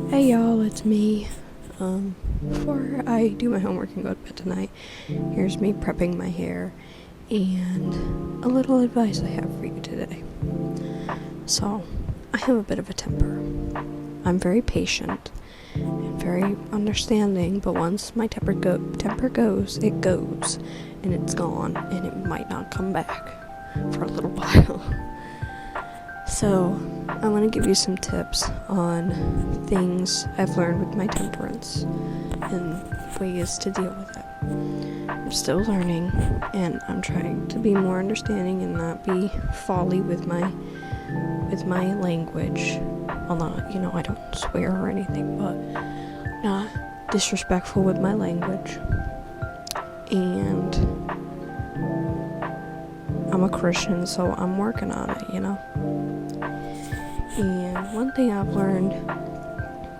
Hey y'all, it's me. Before I do my homework and go to bed tonight, here's me prepping my hair and a little advice I have for you today. So, I have a bit of a temper. I'm very patient and very understanding, but once my temper goes, it goes, and it's gone, and it might not come back for a little while. So, I want to give you some tips on things I've learned with my temperance and ways to deal with it. I'm still learning, and I'm trying to be more understanding and not be folly with my language. Although, I don't swear or anything, but not disrespectful with my language. And I'm a Christian, so I'm working on it, And one thing I've learned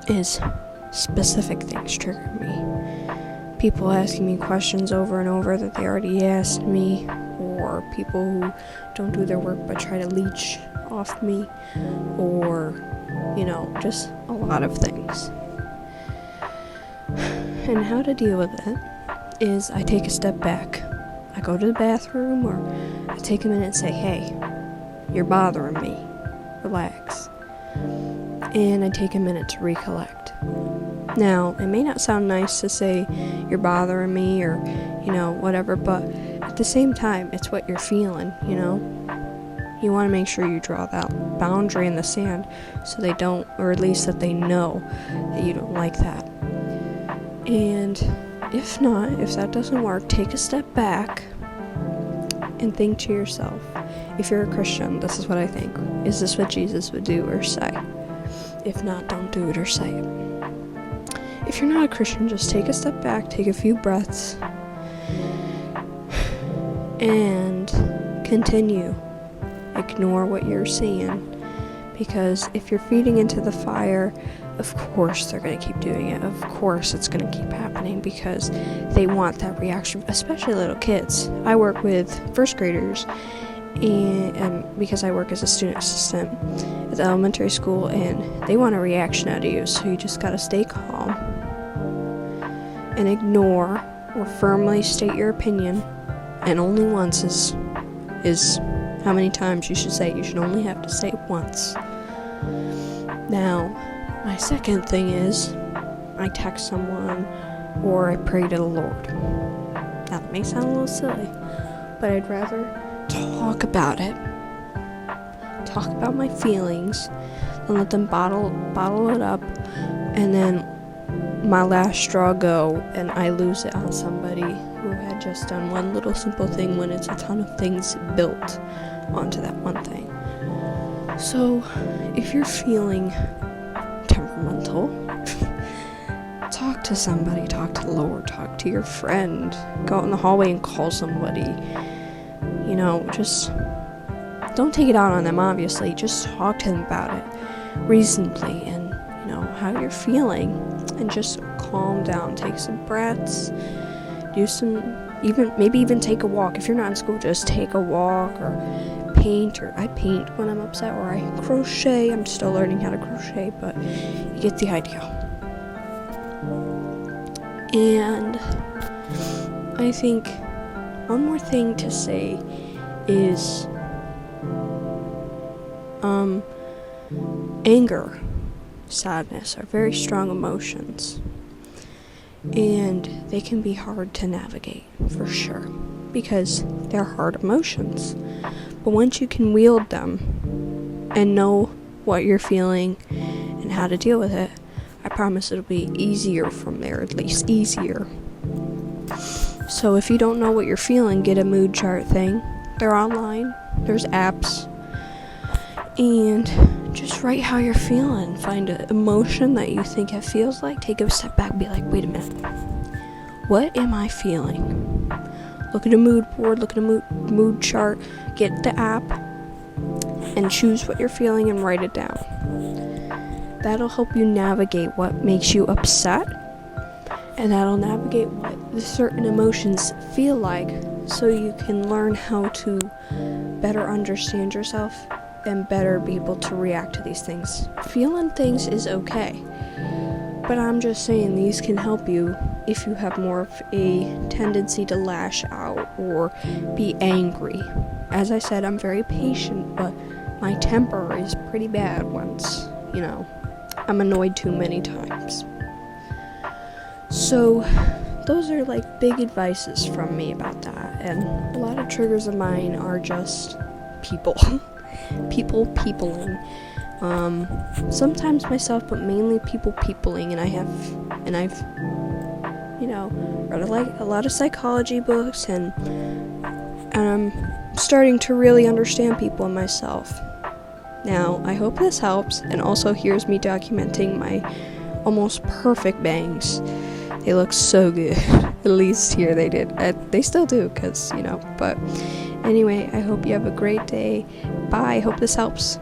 is specific things trigger me. People asking me questions over and over that they already asked me, or people who don't do their work but try to leech off me, or, just a lot of things. And how to deal with it is I take a step back. I go to the bathroom, or I take a minute and say, hey, you're bothering me. Relax. And I take a minute to recollect. Now, it may not sound nice to say you're bothering me or, whatever, but at the same time, it's what you're feeling, You want to make sure you draw that boundary in the sand so they don't, or at least that they know that you don't like that. And if not, if that doesn't work, take a step back and think to yourself, if you're a Christian, this is what I think. Is this what Jesus would do or say? If not, don't do it or say it. If you're not a Christian, just take a step back, take a few breaths, and continue. Ignore what you're seeing, because if you're feeding into the fire, of course they're going to keep doing it. Of course it's going to keep happening because they want that reaction, especially little kids. I work with first graders, and because I work as a student assistant at the elementary school, and they want a reaction out of you, so you just got to stay calm and ignore or firmly state your opinion, and only once is how many times you should say it. You should only have to say it once. Now, my second thing is I text someone or I pray to the Lord. Now, that may sound a little silly, but I'd rather talk about it, talk about my feelings, than let them bottle it up, and then my last straw go and I lose it on somebody who had just done one little simple thing when it's a ton of things built onto that one thing. So, if you're feeling temperamental, talk to somebody, talk to the Lord, talk to your friend, go out in the hallway and call somebody. Just don't take it out on them, obviously. Just talk to them about it reasonably and, how you're feeling, and just calm down. Take some breaths, do some, maybe even take a walk. If you're not in school, just take a walk, or paint, or I paint when I'm upset, or I crochet. I'm still learning how to crochet, but you get the idea. And I think one more thing to say is anger, sadness are very strong emotions, and they can be hard to navigate for sure, because they're hard emotions. But once you can wield them and know what you're feeling and how to deal with it, I promise it'll be easier from there, at least easier. So if you don't know what you're feeling, get a mood chart thing. They're online. There's apps. And just write how you're feeling. Find an emotion that you think it feels like. Take a step back and be like, wait a minute. What am I feeling? Look at a mood board. Look at a mood chart. Get the app and choose what you're feeling and write it down. That'll help you navigate what makes you upset, and that'll navigate what the certain emotions feel like, so you can learn how to better understand yourself and better be able to react to these things. Feeling things is okay. But I'm just saying these can help you if you have more of a tendency to lash out or be angry. As I said, I'm very patient, but my temper is pretty bad once, I'm annoyed too many times. So those are like big advices from me about that. And a lot of triggers of mine are just people. peopling. Sometimes myself, but mainly peopling, and I've read a lot of psychology books, and I'm starting to really understand people and myself. Now, I hope this helps, and also here's me documenting my almost perfect bangs. They look so good. At least here they did. They still do, but anyway, I hope you have a great day. Bye. Hope this helps.